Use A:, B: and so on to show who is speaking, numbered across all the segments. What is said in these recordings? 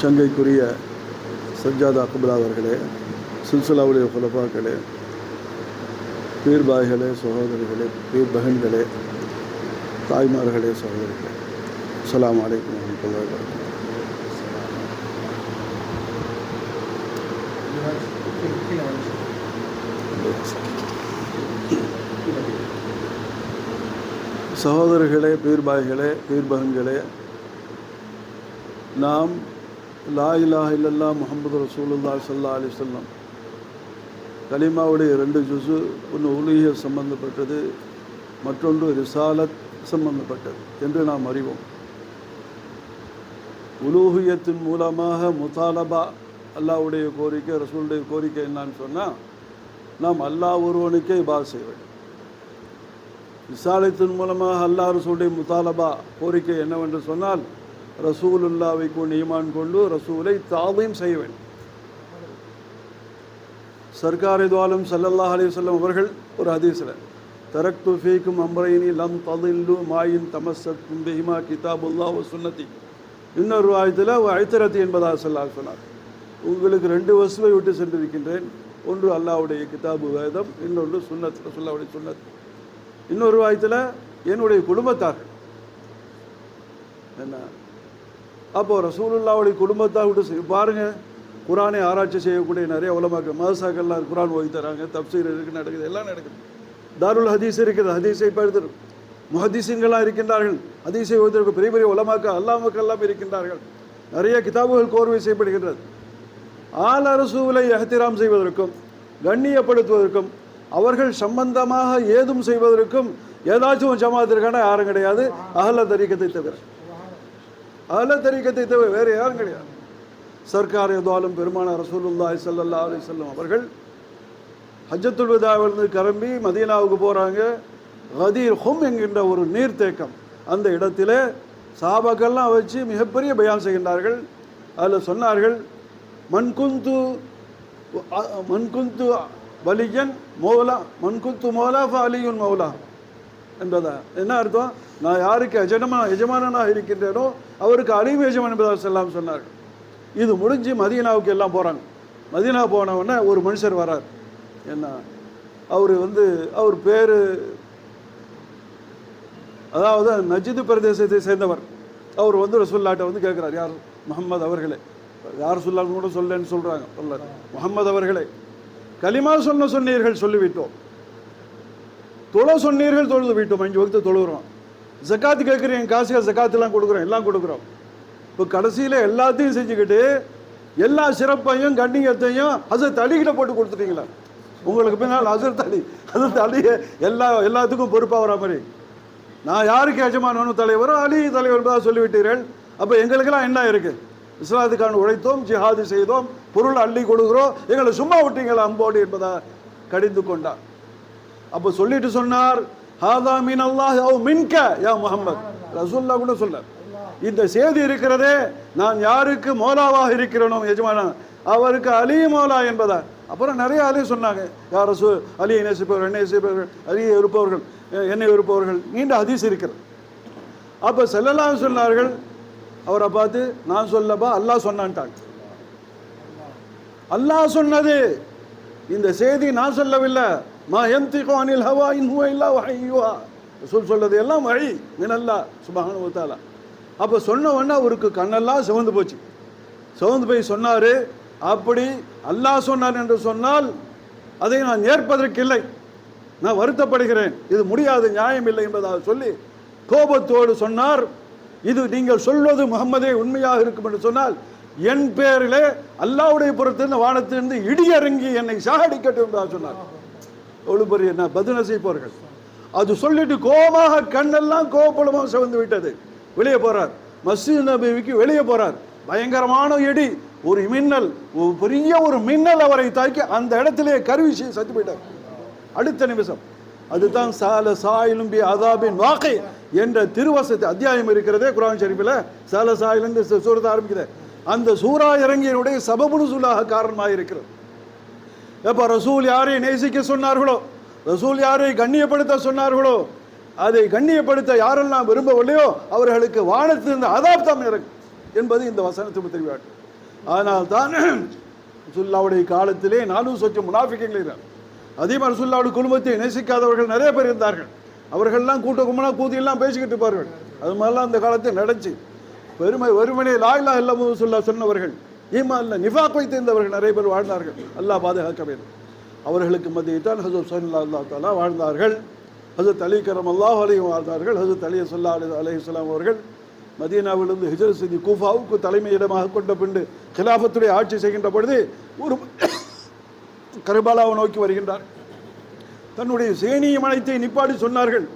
A: சங்கைக்குரிய சஜ்ஜாதா அக்பர் அவர்களே, சில்சிலாவுடைய குலபாக்களே, பீர்பாய்களே, சகோதரிகளே, பீர் பகன்களே, தாய்மார்களே, சகோதரிகளே, அஸ்ஸலாமு அலைக்கும் வரஹ்மத்துல்லாஹி வபரகாத்துஹு. சகோதரிகளே, பீர்பாய்களே, பீர்பகன்களே, நாம் லா இலாஹ இல்லல்லாஹ் முஹம்மது ரசூலுல்லாஹி ஸல்லல்லாஹு அலைஹி வஸல்லம் கலிமாவுடைய 2 ஜுஸு, ஒன்று உலூஹியத் சம்பந்தப்பட்டது, மற்றொன்று ரிசாலத் சம்பந்தப்பட்டது என்று நாம் அறிவோம். உலூஹியத்தின் மூலமாக முத்தாலபா, அல்லாஹ்வுடைய கோரிக்கை, ரசூலுடைய கோரிக்கை என்னன்னு சொன்னால், நாம் அல்லாஹ் ஒருவனுக்கே இபாதத் செய்ய வேண்டும். ரிசாலத்தின் மூலமாக அல்லாஹ் ரசூலுடைய முத்தாலபா கோரிக்கை என்னவென்று சொன்னால், ரசூலுல்லாவை கொண்டு ஈமான் கொண்டு ரசூலை தாதீம் செய்ய வேண்டும். சர்க்கார் துஆலம் ஸல்லல்லாஹு அலைஹி வஸல்லம் அவர்கள் ஒரு ஹதீஸில், தரக்து ஃபீக்கும் அம்ரைனி லம் ததில்லு மாயின் தமஸ்ஸக்தும் பிஹிமா கிதாபுல்லாஹ் வ சுன்னதி. இன்னொரு ஆயத்தில் ஐத்தரத்தி என்பதாக சொன்னார், உங்களுக்கு 2 வஸ்துவை விட்டு சென்றிருக்கின்றேன். ஒன்று அல்லாஹ்வுடைய கிதாபு வேதம், இன்னொன்று சுன்னத், ரசூலுல்லாஹ்வுடைய சுன்னத். இன்னொரு ஆயத்தில் என்னுடைய குடும்பத்தார்கள். என்ன அப்போது ரசூலுல்லாஹ்வுடைய குடும்பத்தார் விட்டு பாருங்கள், குரானை ஆராய்ச்சி செய்யக்கூடிய நிறைய உலமாக்கள் மதரசாக்கள்லாம் குரான் ஓதி தராங்க, தப்சீர் இருக்குது, நடக்குது, எல்லாம் நடக்குது. தாருல் ஹதீஸ் இருக்குது, ஹதீஸை படுத்து முஹதீஸின்கள்லாம் இருக்கின்றார்கள், ஹதீஸை ஓதிருக்க பெரிய பெரிய உலமாக்கள் அல்லாமக்கள் எல்லாம் இருக்கின்றார்கள். நிறைய கிதாபுகள் கோர்வை செய்யப்படுகின்றது. ஆல ரசூலை எஹ்திராம் செய்வதற்கும் கண்ணியப்படுத்துவதற்கும் அவர்கள் சம்பந்தமாக ஏதும் செய்வதற்கும் ஏதாச்சும் ஜமாத்திற்கான யாரும் கிடையாது, அஹ்ல தரீக்கத்தை தவிர. அஹ்ல தரீக்கத்தை தவிர வேறு யாரும் கிடையாது. சர்க்கார் துஆலம் பெருமானார் ரசூலுல்லாஹி ஸல்லல்லாஹு அலைஹி வஸல்லம் அவர்கள் ஹஜ்ஜத்துல் வதாவிலிருந்து கிளம்பி மதீனாவுக்கு போகிறாங்க. கதீர் ஹும் என்கின்ற ஒரு நீர்த்தேக்கம், அந்த இடத்திலே சஹாபாக்கள்லாம் வச்சு மிகப்பெரிய பயான் செய்கின்றார்கள். அதில் சொன்னார்கள், மன்குந்து வலியன் மௌலா, மன்குந்து மௌலா ஃப அலியுன் மௌலா என்பதா என்ன அர்த்தம்? நான் யாருக்கு எஜமானனாக இருக்கின்றேனோ அவருக்கு அலியும் எஜமான் என்பதாக செல்லாம் சொன்னார்கள். இது முடிஞ்சு மதீனாவுக்கு எல்லாம் போகிறாங்க. மதீனா போனவுடனே ஒரு மனுஷர் வரார். என்ன அவர் பேர், அதாவது நஜ்து பிரதேசத்தை சேர்ந்தவர். அவர் ரசூலுல்லாஹ்ட்ட கேட்குறார், யார் முஹம்மது அவர்களே, யார் சொல்லான்னு கூட சொல்லன்னு சொல்கிறாங்க, சொல்ல முஹம்மது அவர்களே, கலிமா சொன்னீர்கள் சொல்லிவிட்டோம், தொழ சொன்னீர்கள் தொழுது விட்டோம், 5 வக்து தொழுகிறோம், ஜக்காத்து கேட்குறீங்க, காசுகள் ஜக்காத்துலாம் கொடுக்குறோம், எல்லாம் கொடுக்குறோம். இப்போ கடைசியில் எல்லாத்தையும் செஞ்சுக்கிட்டு எல்லா சிறப்பையும் கண்ணியத்தையும் ஹஸரத் அலிகிட்ட போட்டு கொடுத்துட்டீங்களா? உங்களுக்கு பின்னால் ஹஸரத் அலியை எல்லாத்துக்கும் பொறுப்பாக வர மாதிரி, நான் யாருக்கு எஜமானவனும் தலைவரோ அலி தலைவர் தான் சொல்லிவிட்டீர்கள். அப்போ எங்களுக்கெல்லாம் என்ன இருக்குது? இஸ்லாத்துக்கான உழைத்தோம், ஜிஹாது செய்தோம், பொருள் அள்ளி கொடுக்குறோம், எங்களை சும்மா விட்டீங்களா அம்போடு என்பதா கடிந்து கொண்டார். அப்போ சொல்லிட்டு சொன்னார், ஹாதா மின் அல்லாஹ் அவ் மின்க யா முஹம்மத். ரசூலுல்லாஹ் கூட சொன்னார், இந்த செய்தி இருக்கிறதே, நான் யாருக்கு மௌலாவாக இருக்கிறேனோ எஜமானா அவருக்கு அலி மௌலா என்பதா. அப்புறம் நிறைய அலி சொன்னாங்க, யார் ரசூல் அலியை நேசிப்பவர்கள், என்னை நேசிப்பவர்கள், அலியை இருப்பவர்கள், என்னை இருப்பவர்கள், நீண்ட ஹதீஸ் இருக்கிறது. அப்போ ஸல்லல்லாஹு சொன்னார்கள், அவரை பார்த்து நான் சொல்லப்பா அல்லாஹ் சொன்னான்ட்டாங்க. அல்லாஹ் சொன்னது இந்த செய்தி நான் சொல்லவில்லை. மா யன்திகு அனில் ஹவா இன் ஹுவ இல்லா வஹ்யுஹா. ரசூல் சொல்லது எல்லாம் வஹி மின் அல்லாஹ் சுப்ஹானஹு வ தஆலா. அப்போ சொன்ன உடனே அவருக்கு கண்ணெல்லாம் சிவந்து போச்சு. சிவந்து போய் சொன்னார், அப்படி அல்லாஹ் சொன்னார் என்று சொன்னால் அதை நான் ஏற்பதற்கில்லை, நான் வருத்தப்படுகிறேன், இது முடியாது, நியாயம் இல்லை என்பதாக சொல்லி கோபத்தோடு சொன்னார், இது நீங்கள் சொல்வது முகம்மதே உண்மையாக இருக்கும் என்று சொன்னால் என் பேரிலே அல்லாஹ்வுடைய புறத்திலிருந்து வானத்திலிருந்து இடி இறங்கி என்னை சாகடிக்கட்டும் என்பதாக சொன்னார். எவ்வளவு பெரிய என்ன பதுநசீப்பவர்கள். அது சொல்லிட்டு கோபமாக கண்ணெல்லாம் கோபப்படமாக சிவந்து விட்டது. வெளியே போறார், மஸ்ஜித் நபவிக்கு வெளியே போறார். பயங்கரமான இடி, ஒரு மின்னல், ஒரு பெரிய ஒரு மின்னல் அவரை தாக்கி அந்த இடத்திலே கருவிசி சத்து போயிட்டார் அடுத்த நிமிஷம். அதுதான் சால சாயிலும் பி அதாபின் வாக்கை என்ற திருவசத்து அத்தியாயம் இருக்கிறதே குர்ஆன் ஷரீஃபில். சால சாயிலிருந்து சூரத்தை ஆரம்பிக்குது. அந்த சூரா இறங்கியனுடைய சபபுல் நுஸூலாக காரணமாக இருக்கிறது. எப்போ ரசூல் யாரை நேசிக்க சொன்னார்களோ, ரசூல் யாரை கண்ணியப்படுத்த சொன்னார்களோ, அதை கண்ணியப்படுத்த யாரெல்லாம் விரும்பவில்லையோ அவர்களுக்கு வானத்திலிருந்து அதாப் தான் இறங்கும் என்பது இந்த வசனத்துக்கு தெரிவிக்கும். ஆனால் தான் ரசூலுல்லாஹ்வுடைய காலத்திலே 400 சொச்சம் முனாஃபிக்குகள் இருந்தார். அதே மாதிரி ரசூலுல்லாஹ்வுடைய குடும்பத்தை நேசிக்காதவர்கள் நிறைய பேர் இருந்தார்கள். அவர்கள்லாம் கூட்டமாக கூத்தியெல்லாம் பேசிக்கிட்டு இருப்பார்கள். அது மாதிரிலாம் அந்த காலத்தில் நடந்துச்சு. வெறுமனே லா இலாஹ இல்லல்லாஹ் ரசூலுல்லாஹ் சொன்னவர்கள், ஈமான்ல நிஃபாக் வைத்திருந்தவர்கள் நிறைய பேர் வாழ்ந்தார்கள். அல்லாஹ் பாதுகாக்க வேண்டும். அவர்களுக்கு மத்தியில் தான் ஹஜ்ரத் ஸல்லல்லாஹு தஆலா வாழ்ந்தார்கள். ஹஜ்ரத் அலி கரமல்லாஹு அலைஹி வாழ்ந்தார்கள். ஹஜ்ரத் அலி ஸல்லல்லாஹு அலைஹிஸ்ஸலாம் அவர்கள் மதீனாவிலிருந்து ஹிஜ்ரத் செய்து கூஃபாவுக்கு தலைமையிடமாக கொண்ட பின்பு கிலாஃபத்துடைய ஆட்சி செய்கின்ற பொழுது ஒரு கர்பலாவை நோக்கி வருகின்றார். தன்னுடைய சேனிய மனைத்தை நிப்பாட்டி சொன்னார்கள்.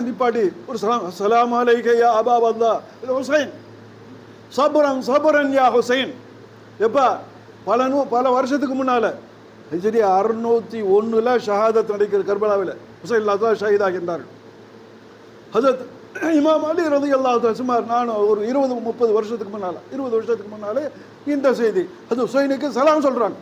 A: நிப்பாட்டி ஒரு ஸலாம் அலைக யா அபா அப்துல்லா ஹுசைன், சபரன் சபரன் யா ஹுசைன். எப்பா பல வருஷத்துக்கு முன்னால ஹிஜ்ரி 601 ஷஹாதத் நடக்கிற கர்பலாவில் ஹுசைன் அல்லாஹ் ஷஹீதாகின்றார்கள். ஹஜரத் இமாம் அலி ரலியல்லாஹு தஆலா சுமார் நான் ஒரு 20-30 வருஷத்துக்கு முன்னால 20 வருஷத்துக்கு முன்னாலே இந்த செய்தி அது ஹுசைனுக்கு சலாம் சொல்றாங்க.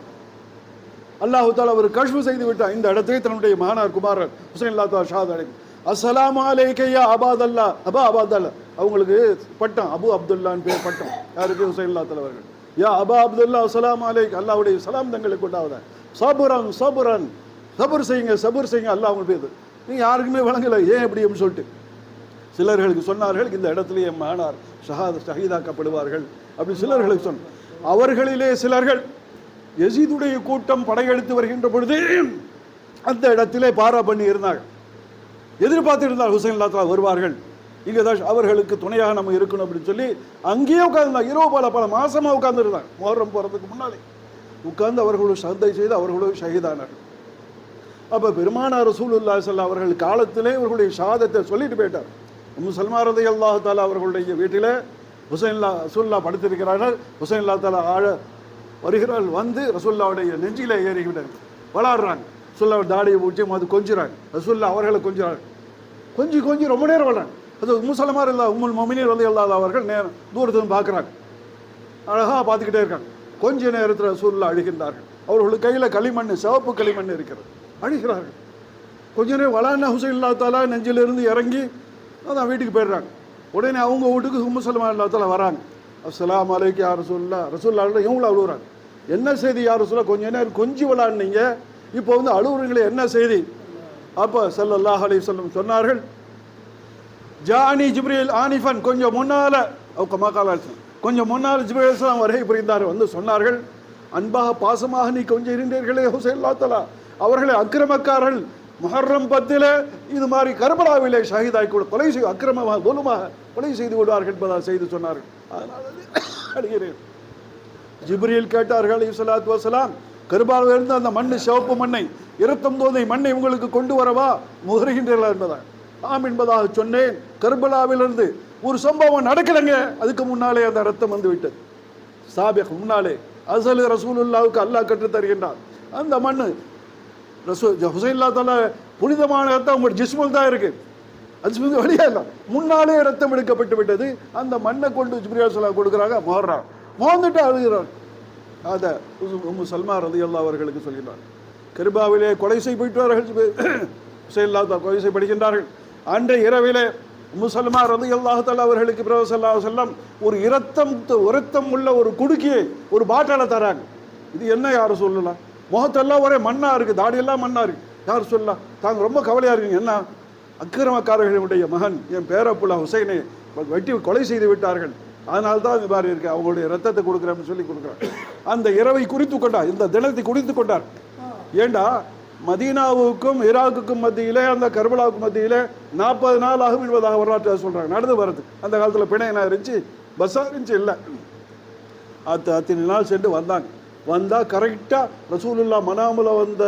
A: அல்லாஹ் தஆலா ஒரு கஷ்ஃபு செய்து விட்டார். இந்த இடத்தை தன்னுடைய மகனார் குமாரர் ஹுசைன் அல்லாஹ் ஷஹாத் அலைஹி அஸ்ஸலாமு அலைக யா அபாதல்லா அபாதல்லா அவங்களுக்கு பட்டம் அபு அப்துல்லான்னு பேர் பட்டம். யாருக்கு? ஹுசைன் அல்லாஹ் தஆலா அவர்கள். யா அபா அப்துல்லா அஸ்ஸலாமு அலைக, அல்லாஹ்வுடைய சலாம் தங்களுக்கு உண்டாவதா. சபுரன் சபுரன், சபர் செய்யுங்க சபர் செய்யுங்க, அல்லாஹ் உங்களுக்கு பேர். நீங்க யாருக்குமே வழங்கலை ஏன் எப்படின்னு சொல்லிட்டு சிலர்களுக்கு சொன்னார்கள், இந்த இடத்துலயே மகனார் ஷஹீதாக்கப்படுவார்கள் அப்படி சிலர்களுக்கு சொன்ன. அவர்களிலே சிலர்கள் யசீதுடைய கூட்டம் படையெடுத்து வருகின்ற பொழுது அந்த இடத்திலே பாரா பண்ணி இருந்தார்கள். எதிர்பார்த்து இருந்தார் ஹுசைன் அல்லாஹ் வருவார்கள், இங்கே தான் அவர்களுக்கு துணையாக நம்ம இருக்கணும் அப்படின்னு சொல்லி அங்கேயே உட்கார்ந்தாங்க. இரவு பல மாசமாக உட்கார்ந்து இருந்தாங்க. முஹர்ரம் போகிறதுக்கு முன்னாலே உட்கார்ந்து அவர்களோட சந்தை செய்து அவர்களோடு ஷஹீதானார்கள். அப்போ பெருமானார் ரசூலுல்லாஹி ஸல்லல்லாஹு அவர்கள் காலத்திலே இவர்களுடைய ஷஹாதத்தை சொல்லிட்டு போயிட்டார். உம்மு சல்மா ரலியல்லாஹு தஆலா அவர்களுடைய வீட்டில் ரசூலுல்லாஹ் படுத்திருக்கிறார்கள். ஹுசைன் அல்லாஹ் தஆலா வருகிறார்கள். வந்து ரசூலுல்லாஹ்வுடைய நெஞ்சிலே ஏறிவிட்டார். விளாடுறாங்க. ரசூலுல்லாஹ் தாடியை பிடிச்சி அது கொஞ்சிறாங்க. ரசூலுல்லாஹ் அவர்களை கொஞ்சிறாங்க. கொஞ்சி ரொம்ப நேரம் விளாடுறாங்க. அது உம்மு சல்மா உம்முல் முஃமினீன் ரலியல்லாஹு அவர்கள் தூரத்துன்னு பார்க்குறாங்க. அழகாக பார்த்துக்கிட்டே இருக்காங்க. கொஞ்ச நேரத்தில் ரசூலுல்லாஹ் அழுகின்றார்கள். அவர்களுக்கு கையில் களிமண், சிவப்பு களிமண் இருக்கிறது. அழுகிறார்கள். கொஞ்ச நேரம் வளான ஹுசைன் அல்லாஹ் தஆலா நெஞ்சிலிருந்து இறங்கி அதான் வீட்டுக்கு போயிடுறாங்க. உடனே அவங்க வீட்டுக்கு உம்மு சல்மா அல்லாஹ் தஆலா வராங்க. அஸ்ஸலாமு அலைக்கும் யா ரசூலுல்லாஹ். ரசூலுல்லாஹ் இவங்களும் அழுகுறாங்க. என்ன செய்தி யா ரசூலுல்லாஹ்? கொஞ்ச நேரம் கொஞ்சி விளாடுனீங்க, இப்போ வந்து அழுகுறீங்களே, என்ன செய்தி? அப்போ ஸல்லல்லாஹு அலைஹி வஸல்லம் சொன்னார்கள், ஜானி ஜிப்ரீல் ஆனிஃபன், கொஞ்சம் முன்னால கொஞ்சம் முன்னால் ஜிப்ரீல் அலைஹிஸ்ஸலாம் வருகை புரிந்தார். வந்து சொன்னார்கள், அன்பாக பாசமாக நீ கொஞ்சம் இருந்தீர்களே ஹுசைன் அல்லாஹ் தஆலா அவர்களை அக்கிரமக்காரர்கள் முஹர்ரம் 10 இது மாதிரி கர்பலாவிலே ஷஹீதாய் கூட கொலை செய்து அக்கிரமமாக துலுமாக கொலை செய்து விடுவார்கள் என்பதாக செய்து சொன்னார்கள். அதனால் அழுகிறேன். ஜிப்ரீல் கேட்டார்கள் அலைஹிஸ்ஸலாத்து வஸலாம், கர்பலாவிலிருந்து அந்த மண்ணு சிவப்பு மண்ணை இரத்தம் தோதை மண்ணை உங்களுக்கு கொண்டு வரவா முகருகின்றீர்களா என்பதாக ஆம் என்பதாக சொன்னேன். கர்பலாவிலிருந்து ஒரு சம்பவம் நடக்கலைங்க, அதுக்கு முன்னாலே அந்த ரத்தம் வந்து விட்டது. சாபிக் முன்னாலே அசல் ரசூலுல்லாஹ்வுக்கு அல்லாஹ் கற்றுத் தருகின்றார். அந்த மண்ணு ஹுசைன் அல்லாஹ் தஆலா புனிதமான ரத்தம் உங்கள் ஜிஸ்மில் தான் இருக்கு, அது வழியா இல்லை, முன்னாலே ரத்தம் எடுக்கப்பட்டு விட்டது. அந்த மண்ணை கொண்டு ஜிப்ரீல் அலைஹிஸ்ஸலாம் கொடுக்குறாங்க. மோந்துட்டு அழுகிறார். அதை உம்மு சல்மா ரலியல்லாஹு அவர்களுக்கு சொல்கிறார். கர்பாவிலே கொலை செய்யப்பட்டார்கள். ஹுசைன் அல்லாஹ் தஆலா கொலை செய்யப்படுகின்றார்கள். அன்றைய இரவிலே உம்மு சல்மா ரலியல்லாஹு தஆலா அவர்களுக்கு பிரபு ஸல்லல்லாஹு அலைஹி வஸல்லம் ஒரு இரத்தம் உள்ள ஒரு குடுக்கியை ஒரு பாட்டில தராங்க. இது என்ன யாரும் சொல்லலாம், முகத்தெல்லாம் ஒரே மண்ணா இருக்கு, தாடியெல்லாம் மண்ணா இருக்கு. யார் சொல்லலாம், தாங்க ரொம்ப கவலையா இருக்கீங்க. என்ன? அக்கிரமக்காரர்களுடைய மகன் என் பேரப்புள்ள ஹுசைனை வெட்டி கொலை செய்து விட்டார்கள், அதனால தான் இது மாதிரி இருக்கு, அவங்களுடைய ரத்தத்தை கொடுக்குறேன்னு சொல்லி கொடுக்குறாங்க. அந்த இரவை குறித்து கொண்டார், இந்த தினத்தை குறித்து கொண்டார். ஏண்டா மதீனாவுக்கும் ஈராக்குக்கும் மத்தியிலே அந்த கர்பலாவுக்கு மத்தியிலே 40 நாள் ஆகும் என்பதாக வரலாற்று சொல்றாங்க. நடந்து வர்றது அந்த காலத்தில் பிணையனா இருந்துச்சு, பஸ்ஸாக இருந்துச்சு இல்லை. அத்தனை நாள் சென்று வந்தாங்க. வந்தால் கரெக்டாக ரசூலுல்லாஹ் மனாமுல வந்த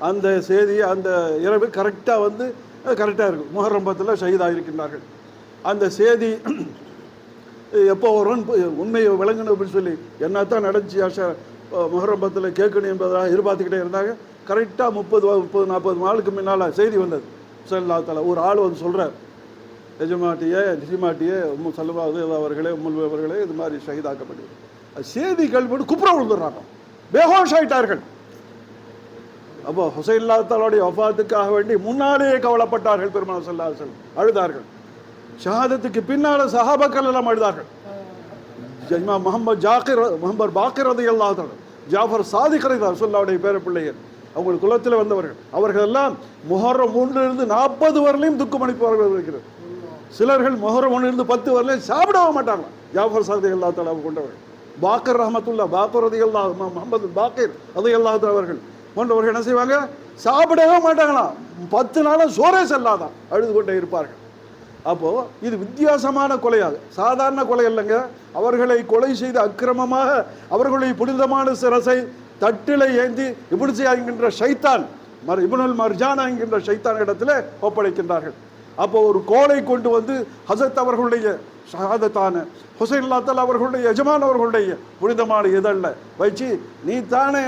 A: அந்த செய்தி அந்த இரவு கரெக்டாக வந்து கரெக்டாக இருக்கும். முஹர்ரம் 10 ஷஹீதாக இருக்கின்றார்கள். அந்த செய்தி எப்போ வரும் உண்மையை விளங்கணும் அப்படின்னு சொல்லி என்னத்தான் நடந்துச்சு ஆஷா முஹர்ரம் 10 கேட்கணும் என்பதாக எதிர்பார்த்துக்கிட்டே இருந்தாங்க. கரெக்டாக 30-40 நாளுக்கு முன்னால் செய்தி வந்தது. ஸல்லல்லாஹு அலைஹி ஒரு ஆள் வந்து சொல்கிறார், நிஜமாட்டியே உம்மு சல்மா அவர்களே உம்முல் அவர்களே இது மாதிரி ஷஹீதாக்கப்பட்டது. செய்தி கேள்விப்பட்டு குப்புற விழுந்துடுறாங்க, பேஹோஷ் ஆயிட்டார்கள். அப்போ ஹுசைன் அல்லாஹ் தஆலாவுடைய வஃபாத்துக்காக வேண்டி முன்னாலேயே கவலைப்பட்டார்கள். பெருமானார் ஸல்லல்லாஹு அலைஹி வஸல்லம் அழுதார்கள். ஷஹாதத்துக்கு பின்னால் சஹாபாக்கள் எல்லாம் அழுதார்கள். இமாம் முகமது பாக்கிர் ரலியல்லாஹு தஆலா, ஜாஃபர் சாதிக் ரலியல்லாஹுடைய பேர பிள்ளைகள், அவங்க குலத்தில் வந்தவர்கள். அவர்கள் எல்லாம் முஹர்ரம் 1 40 வரலையும் துக்கம் அளிப்பவர்கள் இருக்கிறது. சிலர்கள் முஹர்ரம் 1 10 வரலையும் சாப்பிடவே மாட்டாங்க. ஜாஃபர் சாதிக் ரலியல்லாஹு தஆலா கொண்டவர்கள். பாக்கிர் ரஹமத்துல்லா பாக்கிர் ரலியல்லாஹு, முகமது பாக்கிர் ரலியல்லாஹு தஆலா அவர்கள் போன்றவர்கள் என்ன செய்வாங்க, சாப்பிடவே மாட்டாங்களாம். 10 நாளும் சோறே செல்லாதான், அழுது கொண்டே இருப்பார்கள். அப்போ இது வித்தியாசமான கொலையாக, சாதாரண கொலை இல்லைங்க. அவர்களை கொலை செய்து அக்கிரமமாக அவர்களுடைய புனிதமான சிரசை தட்டிலை ஏந்தி இப்னு என்கின்ற ஷைத்தான், இப்னுல் மர்ஜானா என்கின்ற ஷைத்தான் இடத்துல ஒப்படைக்கின்றார்கள். அப்போ ஒரு கோலை கொண்டு வந்து ஹசரத் அவர்களுடைய ஷஹாதத்தான ஹுசைன் அல்லாஹ் தஆலா அவர்களுடைய எஜமான் அவர்களுடைய புனிதமான இதழில் வச்சு, நீ தானே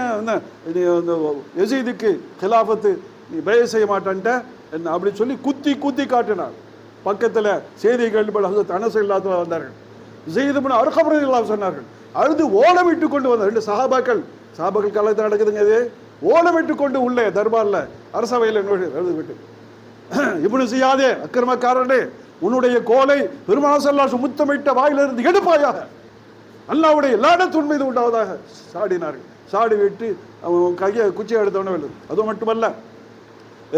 A: யசீதுக்கு ஹிலாஃபத்து நீ பய செய்ய மாட்டேன்ட்ட என்ன அப்படி சொல்லி குத்தி குத்தி காட்டினார். பக்கத்தில் செய்தி கேள்விப்பட ஹசரத் அனஸ் அல்லாஹ் தஆலா வந்தார்கள். ஸைத் இப்னு அர்கம் ரலியல்லாஹு சொன்னார்கள், அழுது ஓலமிட்டு கொண்டு வந்தார். 2 சஹாபாக்கள் காலத்தில் நடக்குதுங்க. இது ஓலமிட்டு கொண்டு உள்ளே தர்பாரில் அரசவையில் எழுது விட்டு, இப்னு ஜியாதே அக்கிரமக்காரனே, உன்னுடைய கோலை பெருமானார் ஸல்லல்லாஹு அலைஹி வஸல்லம் முத்தமிட்ட வாயிலிருந்து எடுப்பாயாக, அல்லாஹ்வுடைய லானத் உன் மீது உண்டாவதாக சாடினார்கள். சாடி விட்டு அவன் கையை குச்சியை எடுத்தவன வெல்லுது. அது மட்டுமல்ல,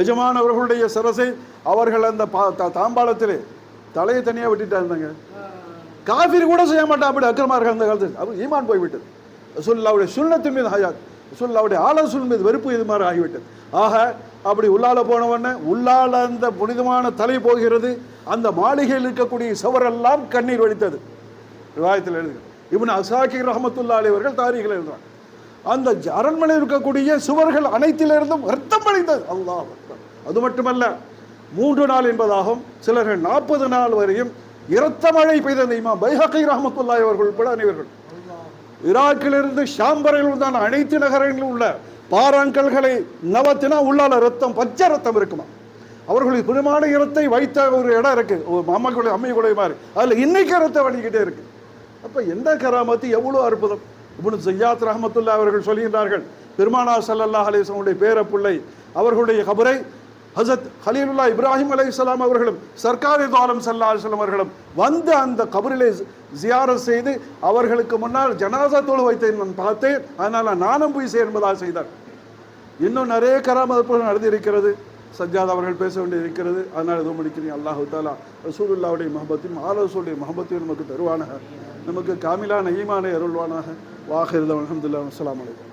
A: எஜமான் அவர்களுடைய சிரசை அவர்கள் அந்த தாம்பாளத்திலே தலையை தனியாக விட்டுட்டாங்க. காஃபிர் கூட செய்ய மாட்டான், அப்படி அக்கிரமார்கள் அந்த காலத்தில். அப்போ ஈமான் போய்விட்டது. ரசூலுல்லாஹ்வுடைய சுன்னத்தின் மீது ஹயாத், ரசூலுல்லாஹ்வுடைய ஆலோசனை மீது வெறுப்பு இது மாதிரி ஆகிவிட்டது. ஆக அப்படி உள்ளால போனவொன்னே உள்ளால அந்த புனிதமான தலை போகிறது. அந்த மாளிகையில் இருக்கக்கூடிய சுவரெல்லாம் கண்ணீர் வடித்தது. ரிவாயத்தில் எழுதுங்க. இப்னு அஸாகிர் ரஹ்மத்துல்லாஹி அலைஹி அவர்கள் தாரீகில் எழுதுறாங்க, அந்த அரண்மனையில் இருக்கக்கூடிய சுவர்கள் அனைத்திலிருந்தும் ரத்தம் வடிந்தது. அல்லாஹ் அக்பர். அது மட்டுமல்ல, 3 நாள் என்பதாகும், சிலர்கள் 40 நாள் வரையும் இரத்த மழை பெய்தது. இமாம் பைஹகி ரஹ்மத்துல்லாஹி அவர்கள் உட்பட அனைவர்கள் ஈராக்கிலிருந்து ஷாம் வரையில் உண்டான அனைத்து நகரங்களிலும் உள்ள பாறாங்கல்களை நவத்தினா உள்ளால ரத்தம், பச்சை ரத்தம் இருக்குமா. அவர்களுக்கு புனிதமான இரத்தை வைத்த ஒரு இடம் இருக்கு, அம்மை குலை மாதிரி, அதில் இன்னைக்கு ரத்தம் வடிக்கிட்டே இருக்கு. அப்போ எந்த கராமத்து, எவ்வளோ அற்புதம். இப்னு ஸையாத் ரஹ்மத்துல்லாஹி அவர்கள் சொல்கின்றார்கள், பெருமானார் ஸல்லல்லாஹு அலைஹி வஸல்லம் பேர பிள்ளை அவர்களுடைய கபரை ஹஸரத் கலீலுல்லாஹ் இப்ராஹிம் அலைஹிஸ்ஸலாம் அவர்களும் சர்க்காரி ஆலம் ஸல்லல்லாஹு அலைஹி வஸல்லம் அவர்களும் வந்து அந்த கபரிலே ஜியாரத் செய்து அவர்களுக்கு முன்னால் ஜனாசா தொழு வைத்து நான் பார்த்தேன், அதனால் நானும் போய் என்பதாக செய்தார். இன்னும் நிறைய கராமத்துகள் நடந்திருக்கிறது. சஜ்ஜாத் அவர்கள் பேச வேண்டியிருக்கிறது. அதனால் எதுவும் முடிக்கிறீங்க. அல்லாஹு தஆலா ரசூலுல்லாஹ்வுடைய மஹபத்தையும் ஆலோசனுடைய மஹபத்தையும் நமக்கு தருவானாக, நமக்கு காமிலான ஈமானை அருள்வானாக. வாஹிர் தஅவானா அல்ஹம்துலில்லாஹி வஸ்ஸலாமு அலைக்கும்.